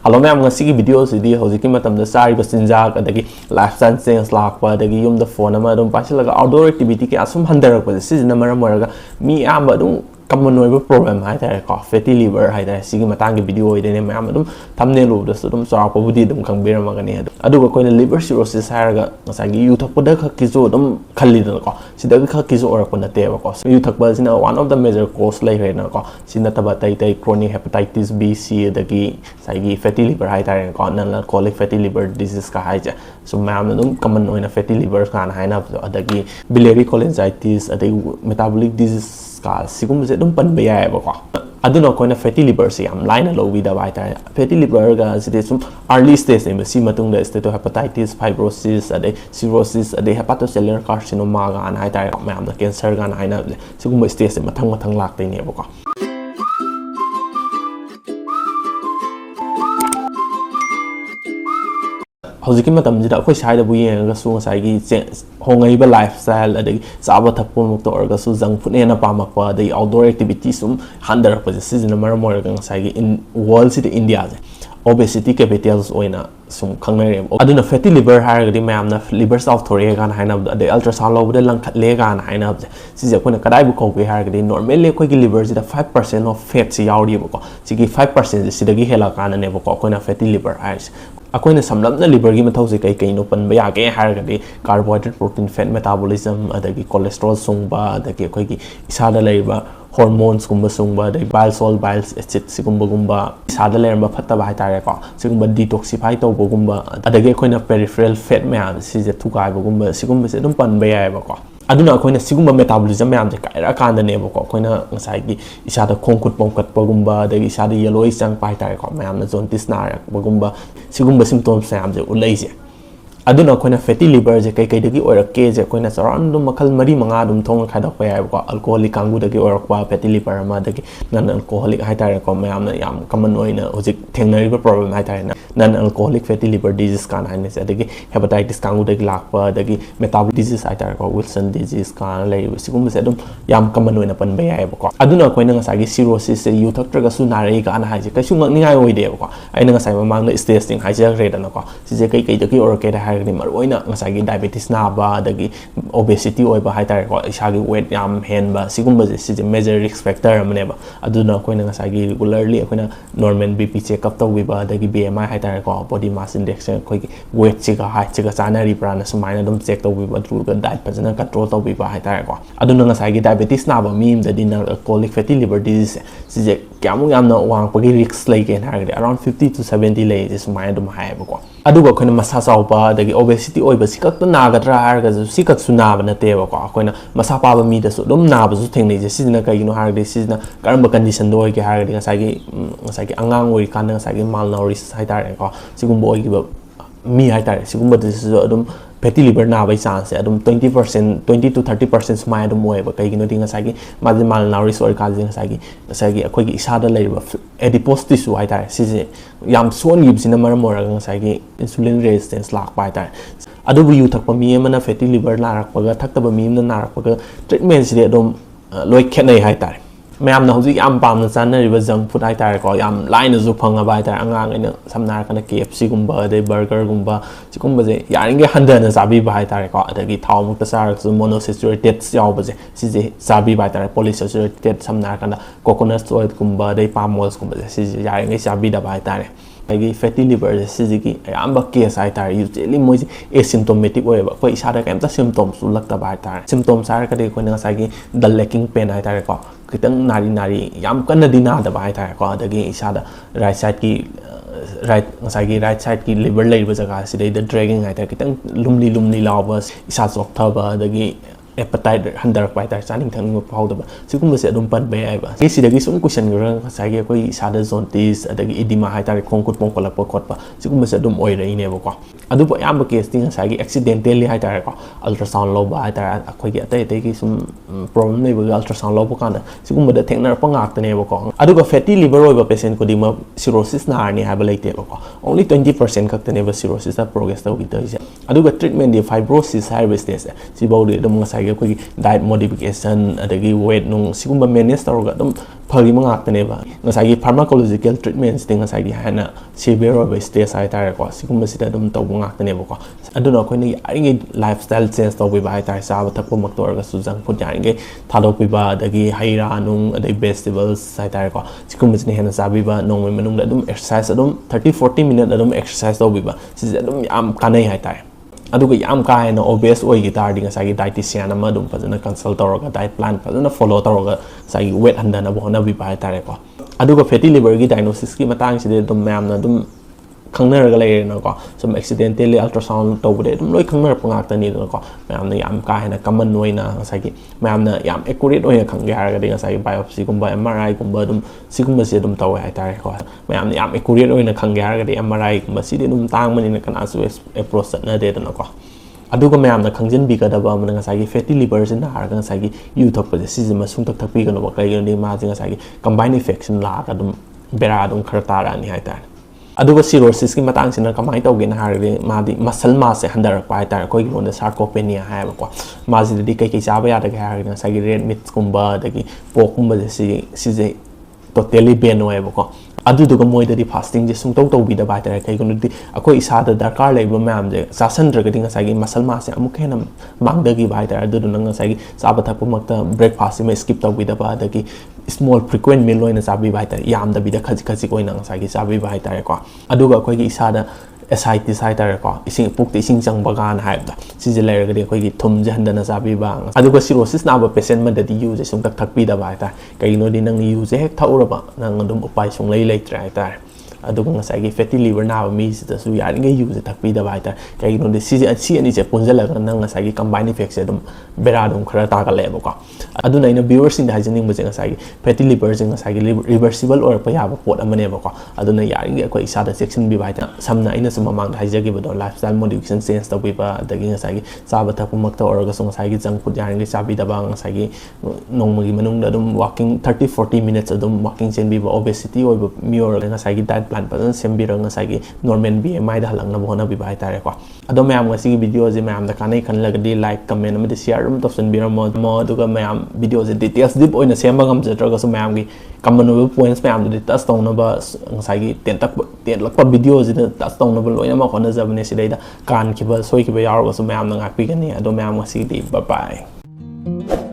Hello ma'am, ngasi ki video si di hoji ki matam da sari ba sinjak adagi lifestyle change lakpa adagi yum da phone ama dum pasilaga outdoor activity ki asum handarak ba si na maram moraga mi amba dum common oiba problem hai tare ko fatty liver hai tare sigi matang ki video ide ne ma'am dum thumbnail lu da dum sara pa budi dum khangbira ma gani adu ko koina liver cirrhosis haraga ngasa gi yu thak da khak ki jo dum khalli da ko sida ga khak ki jo orak pa na te ba ko yu thak ba sina one of the major cause lai re na ko sina taba tai tai chronic hepatitis B C adagi sai fatty liver hai tare ko nan alcoholic fatty liver disease ka hai ja so ma'am dum common oina fatty liver kan hai na adagi biliary cholangitis adagi metabolic disease ka sigum se dum pan ba ya ba ko aduna ko na fatty liver se am line lo wi da bai ta fatty liver ga se sum early stage ne si matung da steatohepatitis fibrosis ade cirrhosis ade hepatocellular carcinoma ga an hai ta ma'am da cancer ga na sigum stage mathang lak tai ne ba ko hojiki matam jida khoi sai da bu yen ga su sai gi hongai ba lifestyle adagi saba thapon muk to orga su junk food ne na pa mak pa dai outdoor activities sum handar pa season mar mor ga sai gi in world city india obesity capitals oina sum khangnare aduna fatty liver har ga di ma'am na liver south thore ga na haina de ultrasound lo de lang khat le ga na haina si je kona kadai bu ko ge har ga di normally koi gi liver ji da 5% of fat si yauri ba ko si gi 5% si da gi hela ka na ne ba ko kona fatty liver har akoina samlamna liver gi mathau se kai no pan ba ya ge har ga di carbohydrate protein fat metabolism adagi cholesterol sungba adagi koi gi isa da leiba hormones gumba sungba dai bile salt bile acid sigumba gumba sada leramba phatta ba haitare ko sigumba detoxify to bogumba adage koina peripheral fat me si je thukai bogumba sigumba se dum pan ba ya ba ko aduna koina sigumba metabolism me am je kaira kan da ne ba ko koina ngasai gi isada khongkut pongkat bogumba adage isada yellow chang pa haitare ko me am na jaundice na bogumba sigumba symptoms se am je ulai je aduna koina fatty liver je kai dagi orak ke je koina saran dum makhal mari manga dum thong khai dak pa ya ko alcoholic kangu dagi orak pa fatty liver ma dagi nan alcoholic hai tare ko mayam na yam common oina hojik thengnari ba problem hai tare na nan alcoholic fatty liver disease kan hai ne se dagi hepatitis kangu dagi lak pa dagi metabolic disease hai tare ko wilson disease kan lai sigum se dum yam common oina pan ba ya ko aduna koina ngasa gi cirrhosis se yu thak traga su na rei ka an hai je kai su ngak ningai oi de ko aina ngasa ma mang na stage thing hai je re da na ko si je kai dagi orak ke da maroina ngasagi diabetes na ba dagi obesity oi ba hai tare ko isagi weight yam hen ba sigumba je si major risk factor amne ba aduna koina ngasagi regularly koina normal bp check up to wi ba dagi bmi hai tare ko body mass index ko weight chiga height chiga chana ri prana sumaina dum check to wi ba through ga diet pajana control to wi ba hai tare ko aduna ngasagi diabetes na ba mi da din alcoholic fatty liver disease si je kyamu yam na wang pagi risk lai ke na around 50 to 70 lai je sumaina dum hai ba ko aduga koina masa saw ba dagi obesity oi ba sikak to nagadra har ga sikak su na ba na te ba ko koina masa pa ba mi da su dum na ba su theng nei je si na kai no har de si na karamba condition do oi ke har de ngasai gi angang oi kan ngasai gi malnourished hai tare ko sigumbo oi gi ba mi hai tare sigumba de su dum fatty liver na bai chance adum 20% 20 to 30% smai adum oi ba kai gi no dinga sagi ma de malnourished oi ka jinga sagi akoi gi isa da lai ba adipose tissue hai tare si je yam son gi sina mar mor ga sagi insulin resistance lak bai tare adu bu yu thak pa mi mana fatty liver la rak pa ga thak ta ba mi na rak pa ga treatment si de adum loi khenai hai tare ma'am ना हौजिक याम पामना चानरिबा junk food high तारे को याम line जो फंगबा high तारे अंगांग इन समना kana KFC गुम्बा अदे burger गुम्बा सिकुम्बा जे यारिंगे हंदना चाबीबा high तारे को अदगी थाव मुक्ता सारक मोनोसैचुरेटेड यावबा जे सिजे चाबीबा हाई तारे पॉलीसैचुरेटेड समना kana coconut oil गुम्बा अदे palm oil गुम्बा जे सिजे यारिंगे चाबीदा हाई तारे आगे fatty liver सिजिकी अयाम केस हाई तारे यूजुअली मोइ एसिम्प्टोमेटिक ओइबा कोइ इसादा केमता सिम्पटम्स उलक्तबा हाई तारे सिम्पटम्स हार कदे कोइ नसागी द लैकिंग पेन हाई तारे को kitang nari yam kana dina da bai ta ko adagi isada right side ki right ngasagi right side ki liver lai ba jaga sidai the dragging ai ta kitang lumli lawa isa chok tha ba adagi appetite handar pai ta chaning thang pau da ba sigum se adum pan bai ai ba si dagi sum question gra ngasagi koi isada jaundice adagi edema hai ta khongkut pongkola pokot pa sigum se adum oi rai ne ba ko adu ba yam case ting ngasagi accidentally hai ta ko ultrasound lo ba hai ta khoi gi atai ki sum problem nei ba ultrasound lo ba kana sigum da thengnar pa ngak ta ne ba ko adu ga fatty liver oi ba patient ko di ma cirrhosis na arni ha ba lai te ba ko only 20% khak ta ne ba cirrhosis da progress ta wi ta ise adu ga treatment di fibrosis hai ba stage si ba ri dum ngasagi ꯉꯁꯥꯏꯒꯤ ꯑꯩꯈꯣꯏꯒꯤ diet modification ꯑꯗꯒꯤ wait ꯅꯨꯡ ꯁꯤꯒꯨꯝꯕ manage ꯇꯧꯔꯒ ꯑꯗꯨꯝ ꯐꯈꯤꯕ ꯉꯥꯛꯇꯅꯦꯕ ꯉꯁꯥꯏꯒꯤ ꯐꯥꯔꯃꯥꯀꯣꯂꯣꯖꯤꯀꯦꯜ ꯇ꯭ꯔꯤꯠꯃꯦꯟꯁꯤꯗꯤ ꯉꯁꯥꯏꯒꯤ ꯍꯦꯟꯅ ꯁꯤꯚꯤꯌꯔ ꯑꯣꯏꯕ ꯁ꯭ꯇꯦꯖ ꯍꯥꯏꯇꯥꯔꯦꯀꯣ ꯁꯤꯒꯨꯝꯕꯁꯤꯗ ꯑꯗꯨꯝ ꯇꯧꯕ ꯉꯥꯛꯇꯅꯦꯕꯀꯣ ꯑꯗꯨꯅ ꯑꯩꯈꯣꯏꯅ ꯌꯥꯔꯤꯉꯩ ꯂꯥꯏꯐ ꯁ꯭ꯇꯥꯏꯜ ꯆꯦꯟꯖ ꯇꯧꯕꯤꯕ ꯍꯥꯏꯇꯥꯔꯦ ꯆꯥꯕ ꯊꯛꯄꯃꯛꯇ ꯑꯣꯏꯔꯒꯁꯨ ꯖꯪ ꯐꯨꯗ ꯌꯥꯔꯤꯉꯩ ꯊꯥꯗꯣꯛꯄꯤꯕ ꯑꯗꯒꯤ ꯍꯩ ꯔꯥ ꯅꯨꯡ ꯑꯗꯩ ꯚꯦꯖꯤꯇꯦꯕꯜꯁ ꯍꯥꯏꯇꯥꯔꯦꯀꯣ ꯁꯤꯒꯨꯝꯕꯁꯤꯅ ꯍꯦꯟꯅ ꯆꯥꯕꯤꯕ ꯅꯣꯡꯃꯒꯤ ꯃꯅꯨꯡꯗ ꯑꯗꯨꯝ ꯑꯦꯛꯁꯔꯁꯥꯏꯁ ꯑꯗꯨꯝ 30-40 ꯃꯤꯅꯠ ꯑꯗꯨꯝ ꯑꯦꯛꯁꯔꯁꯥꯏꯁ ꯇꯧꯕꯤꯕ ꯁꯤꯁꯦ ꯑꯗꯨꯝ ꯌꯥꯝ ꯀꯥꯟꯅꯩ ꯍꯥꯏꯇꯥꯔꯦ ꯑꯗꯨꯒ ꯌꯥꯝ ꯀꯥ ꯍꯦꯟꯅ ꯑꯣꯕꯦꯁ ꯑꯣꯏꯈꯤ ꯇꯥꯔꯗꯤ ꯉꯁꯥꯏꯒꯤ ꯗꯥꯏꯇꯤꯁꯤꯌꯥꯟ ꯑꯃ ꯑꯗꯨꯝ ꯐꯖꯅ ꯀꯟꯁꯜ ꯇꯧꯔꯒ ꯗꯥꯏꯠ ꯄ꯭ꯂꯥꯟ ꯐꯖꯅ ꯐꯣꯂꯣ ꯇꯧꯔꯒ ꯉꯁꯥꯏꯒꯤ ꯋꯦꯠ ꯍꯟꯊꯅꯕ ꯍꯣꯠꯅꯕꯤꯕ ꯍꯥꯏꯇꯥꯔꯦꯀꯣ ꯑꯗꯨꯒ ꯐꯦꯇꯤ ꯂꯤꯚꯔꯒꯤ ꯗꯥꯏꯒꯅꯣꯁꯤꯁꯀꯤ ꯃꯇꯥꯡꯁꯤꯗꯤ ꯑꯗꯨꯝ ꯃꯌꯥꯝꯅ ꯑꯗꯨꯝ ꯈꯪꯅꯔꯒ ꯂꯩꯔꯦꯅꯀꯣ ꯁꯨꯝ ꯑꯦꯛꯁꯤꯗꯦꯟꯇꯦꯜꯂꯤ ꯑꯜꯇ꯭ꯔꯥꯁꯥꯎꯟ ꯇꯧꯕꯗꯤ ꯑꯗꯨꯝ ꯂꯣꯏ ꯈꯪꯅꯔꯛꯄ ꯉꯥꯛꯇꯅꯤꯗꯅꯀꯣ ꯃꯌꯥꯝꯅ ꯌꯥꯝ ꯀꯥ ꯍꯦꯟꯅ ꯀꯃꯟ ꯑꯣꯏꯅ ꯉꯁꯥꯏꯒꯤ ꯃꯌꯥꯝꯅ ꯌꯥꯝ ꯑꯦꯀꯨꯔꯦꯠ ꯑꯣꯏꯅ ꯈꯪꯒꯦ ꯍꯥꯏꯔꯒꯗꯤ ꯉꯁꯥꯏꯒꯤ ꯕꯥꯏꯑꯣꯞꯁꯤꯒꯨꯝꯕ MRI ꯒꯨꯝꯕ ꯑꯗꯨꯝ ꯁꯤꯒꯨꯝꯕꯁꯤ ꯑꯗꯨꯝ ꯇꯧꯋꯦ ꯍꯥꯏꯇꯥꯔꯦꯀꯣ ꯃꯌꯥꯝꯅ ꯌꯥꯝ ꯑꯦꯀꯨꯔꯦꯠ ꯑꯣꯏꯅ ꯈꯪꯒꯦ ꯍꯥꯏꯔꯒꯗꯤ MRI ꯒꯨꯝꯕ ꯁꯤꯗꯤ ꯑꯗꯨꯝ ꯇꯥꯡꯕꯅꯤꯅ ꯀꯅꯥꯁꯨ ꯑꯦꯄ꯭ꯔꯣꯆ ꯆꯠꯅꯗꯦꯗꯅꯀꯣ ꯑꯗꯨꯒ ꯃꯌꯥꯝꯅ ꯈꯪꯖꯤꯟꯕꯤꯒꯗꯕ ꯑꯃꯅ ꯉꯁꯥꯏꯒꯤ ꯐꯦꯇꯤ ꯂꯤꯚꯔꯁꯤ ꯅꯥꯔꯒ ꯉꯁꯥꯏꯒꯤ ꯌꯨ ꯊꯛꯄꯁꯦ ꯁꯤꯁꯤꯃ ꯁꯨꯡꯊꯛ ꯊꯛꯄꯤꯒꯅꯨꯕ ꯀꯩꯒꯤꯅꯣꯗꯤ ꯃꯥꯁꯦ ꯉꯁꯥꯏꯒꯤ ꯀꯝꯕꯥꯏꯟ ꯏꯐꯦꯛꯁꯟ ꯂꯥꯛꯑꯒ ꯑꯗꯨꯝ ꯕꯦꯔꯥ ꯑꯗꯨꯝ ꯈꯔ ꯇꯥꯔꯛꯑꯅꯤ ꯍꯥꯏꯇꯥꯔꯦ ꯑꯗꯨꯒ ꯁꯤꯔꯣꯁꯤꯁꯀꯤ ꯃꯇꯥꯡꯁꯤꯅ ꯀꯃꯥꯏꯅ ꯇꯧꯒꯦꯅ ꯍꯥꯏꯔꯒꯗꯤ ꯃꯥꯗꯤ ꯃꯁꯜ ꯃꯥꯁꯁꯦ ꯍꯟꯊꯔꯛꯄ ꯍꯥꯏꯇꯥꯔꯦ ꯑꯩꯈꯣꯏꯒꯤ ꯂꯣꯟꯗ ꯁꯥꯔꯀꯣꯄꯦꯅꯤꯌꯥ ꯍꯥꯏꯌꯦꯕꯀꯣ ꯃꯥꯁꯤꯗꯗꯤ ꯀꯩꯀꯩ ꯆꯥꯕ ꯌꯥꯗꯒꯦ ꯍꯥꯏꯔꯒꯗꯤ ꯉꯁꯥꯏꯒꯤ ꯔꯦഡ് ꯃꯤꯠꯁꯀꯨꯝꯕ ꯑꯗꯒꯤ ꯄꯣꯛꯀꯨꯝꯕꯁꯦ ꯁꯤꯁꯦ ꯇꯣꯇꯦꯂꯤ ꯕꯦꯟ ꯑꯣꯏꯌꯦꯕꯀꯣ ꯑꯗꯨꯗꯨꯒ ꯃꯣꯏꯗꯗꯤ ꯐꯥꯁꯇꯤꯡꯁꯦ ꯁꯨꯡꯇꯧ ꯇꯧꯕꯤꯗꯕ ꯍꯥꯏꯇꯥꯔꯦ ꯀꯩꯒꯤꯅꯣꯗꯤ ꯑꯩꯈꯣꯏ ꯏꯁꯥꯗ ꯗꯔꯀꯥꯔ ꯂꯩꯕ ꯃꯌꯥꯝꯁꯦ ꯆꯥꯁꯟꯗ꯭ꯔꯒꯗꯤ ꯉꯁꯥꯏꯒꯤ ꯃꯁꯜ ꯃꯥꯁꯁꯦ ꯑꯃꯨꯛ ꯍꯦꯟꯅ ꯃꯥꯡꯊꯈꯤꯕ ꯍꯥꯏꯇꯥꯔꯦ ꯑꯗꯨꯗꯨꯅ ꯉꯁꯥꯏꯒꯤ ꯆꯥꯕ ꯊꯛꯄꯃꯛꯇ ꯕ꯭ꯔꯦꯛꯐꯥꯁꯁꯤꯃ ꯁ꯭ꯀꯤꯞ ꯇꯧꯕꯤꯗꯕ ꯑꯗꯒꯤ ꯁ꯭ꯃꯣꯜ ꯐ꯭ꯔꯤꯀ꯭ꯋꯦꯟ ꯃꯤꯜ ꯑꯣꯏꯅ ꯆꯥꯕꯤꯕ ꯍꯥꯏꯇꯥꯔꯦ ꯌꯥꯝꯗꯕꯤꯗ ꯈꯖꯤꯛ ꯈꯖꯤꯛ ꯑꯣꯏꯅ ꯉꯁꯥꯏꯒꯤ ꯆꯥꯕꯤꯕ ꯍꯥꯏꯇꯥꯔꯦꯀꯣ ꯑꯗꯨꯒ ꯑꯩꯈꯣꯏꯒꯤ ꯏꯁꯥꯗ ꯑꯦꯁꯥꯏꯇꯤꯁ ꯍꯥꯏꯇꯥꯔꯦꯀꯣ ꯏꯁꯤꯡ ꯄꯨꯛꯇ ꯏꯁꯤꯡ ꯆꯪꯕ ꯀꯥꯟꯅ ꯍꯥꯏꯕꯗꯣ ꯁꯤꯁꯦ ꯂꯩꯔꯒꯗꯤ ꯑꯩꯈꯣꯏꯒꯤ ꯊꯨꯝꯁꯦ ꯍꯟꯊꯅ ꯆꯥꯕꯤꯕ ꯑꯗꯨꯒ ꯁꯤꯔꯣꯁꯤꯁ ꯅꯥꯕ ꯄꯦꯁꯦꯟ ꯑꯃꯗꯗꯤ ꯌꯨꯁꯦ ꯁꯨꯡꯊꯛ ꯊꯛꯄꯤꯗꯕ ꯍꯥꯏꯇꯥꯔꯦ ꯀꯩꯒꯤꯅꯣꯗꯤ ꯅꯪ ꯌꯨꯁꯦ ꯍꯦꯛ ꯊꯛꯎꯔꯕ ꯅꯪ ꯑꯗꯨꯝ ꯎꯄꯥꯏ ꯁꯨꯡꯂꯩ ꯂꯩꯇ꯭ꯔꯦ ꯍꯥꯏꯇꯥꯔꯦ ꯑꯗꯨꯒ ꯉꯁꯥꯏꯒꯤ ꯐꯦꯇꯤ ꯂꯤꯚꯔ ꯅꯥꯕ ꯃꯤꯁꯤꯗꯁꯨ ꯌꯥꯔꯤꯉꯩ ꯌꯨꯁꯦ ꯊꯛꯄꯤꯗꯕ ꯍꯥꯏꯇꯥꯔꯦ ꯀꯩꯒꯤꯅꯣꯗꯤ ꯁꯤ ꯑꯅꯤꯁꯦ ꯄꯨꯟꯁꯤꯜꯂꯒ ꯅꯪ ꯉꯁꯥꯏꯒꯤ ꯀꯝꯕꯥꯏꯟ ꯏꯐꯦꯛꯁꯦ ꯑꯗꯨꯝ ꯕꯦꯔꯥ ꯑꯗꯨꯝ ꯈꯔ ꯇꯥꯒꯠꯂꯛꯑꯦꯕꯀꯣ ꯑꯗꯨꯅ ꯑꯩꯅ ꯚ꯭ꯌꯨꯋꯔꯁꯤꯡꯗ ꯍꯥꯏꯖꯅꯤꯡꯕꯁꯦ ꯉꯁꯥꯏꯒꯤ ꯐꯦꯇꯤ ꯂꯤꯚꯔꯁꯦ ꯉꯁꯥꯏꯒꯤ ꯔꯤꯚꯔꯁꯤꯕꯜ ꯑꯣꯏꯔꯛꯄ ꯌꯥꯕ ꯄꯣꯠ ꯑꯃꯅꯦꯕꯀꯣ ꯑꯗꯨꯅ ꯌꯥꯔꯤꯉꯩ ꯑꯩꯈꯣꯏ ꯏꯁꯥꯗ ꯆꯦꯛꯁꯤꯟꯕꯤꯕ ꯍꯥꯏꯇꯥꯔꯦ ꯁꯝꯅ ꯑꯩꯅꯁꯨ ꯃꯃꯥꯡꯗ ꯍꯥꯏꯖꯈꯤꯕꯗꯣ ꯂꯥꯏꯐ ꯁ꯭ꯇꯥꯏꯜ ꯃꯣꯗꯤꯐꯤꯀꯦꯁꯟ ꯆꯦꯟꯖ ꯇꯧꯕꯤꯕ ꯑꯗꯒꯤ ꯉꯁꯥꯏꯒꯤ ꯆꯥꯕ ꯊꯛꯄꯃꯛꯇ ꯑꯣꯏꯔꯒꯁꯨ ꯉꯁꯥꯏꯒꯤ ꯖꯪ ꯐꯨꯗ ꯌꯥꯔꯤꯉꯩ ꯆꯥꯕꯤꯗꯕ ꯉꯁꯥꯏꯒꯤ ꯅꯣꯡꯃꯒꯤ ꯃꯅꯨꯡꯗ ꯑꯗꯨꯝ ꯋꯥꯀꯤꯡ 30-40 ꯃꯤꯅꯠꯁ ꯑꯗꯨꯝ ꯋꯥꯀꯤꯡ ꯆꯦꯟꯕꯤꯕ ꯑꯣꯕꯦꯁꯤꯇꯤ ꯑꯣꯏꯕ ꯃꯤꯑꯣꯏ ꯉꯁꯥꯏꯒꯤ ꯗꯥꯏꯠ ꯄ꯭ꯂꯥꯟ ꯐꯖꯅ ꯁꯦꯝꯕꯤꯔꯒ ꯉꯁꯥꯏꯒꯤ ꯅꯣꯔꯃꯦꯜ BMI ꯗ ꯍꯜꯂꯛꯅꯕ ꯍꯣꯠꯅꯕꯤꯕ ꯍꯥꯏꯇꯥꯔꯦꯀꯣ ꯑꯗꯣ ꯃꯌꯥꯝ ꯉꯁꯤꯒꯤ ꯚꯤꯗꯤꯑꯣꯁꯦ ꯃꯌꯥꯝꯗ ꯀꯥꯟꯅꯩ ꯈꯜꯂꯒꯗꯤ ꯂꯥꯏꯛ ꯀꯃꯦꯟ ꯑꯃꯗꯤ ꯁꯤꯌꯔ ꯑꯗꯨꯝ ꯇꯧꯁꯟꯕꯤꯔꯝꯃꯣ ꯑꯗꯨꯒ ꯃꯌꯥꯝ ꯚꯤꯗꯤꯑꯣꯁꯦ ꯗꯤꯇꯦꯜꯁ ꯗꯤꯞ ꯑꯣꯏꯅ ꯁꯦꯝꯕ ꯉꯝꯖꯗ꯭ꯔꯒꯁꯨ ꯃꯌꯥꯝꯒꯤ ꯀꯃꯟ ꯑꯣꯏꯕ ꯄꯣꯏꯟꯠꯁ ꯃꯌꯥꯝꯗꯨꯗꯤ ꯇꯆ ꯇꯧꯅꯕ ꯉꯁꯥꯏꯒꯤ ꯇꯦꯟꯂꯛꯄ ꯚꯤꯗꯤꯑꯣꯁꯤꯗ ꯇꯆ ꯇꯧꯅꯕ ꯂꯣꯏꯅꯃꯛ ꯍꯣꯠꯅꯖꯕꯅꯦ ꯁꯤꯗꯩꯗ ꯀꯥꯟꯈꯤꯕ ꯁꯣꯏꯈꯤꯕ ꯌꯥꯎꯔꯒꯁꯨ ꯃꯌꯥꯝꯅ ꯉꯥꯛꯄꯤꯒꯅꯤ ꯑꯗꯣ ꯃꯌꯥꯝ ꯉꯁꯤꯒꯤꯗꯤ ꯕꯥꯏ ꯕꯥꯏ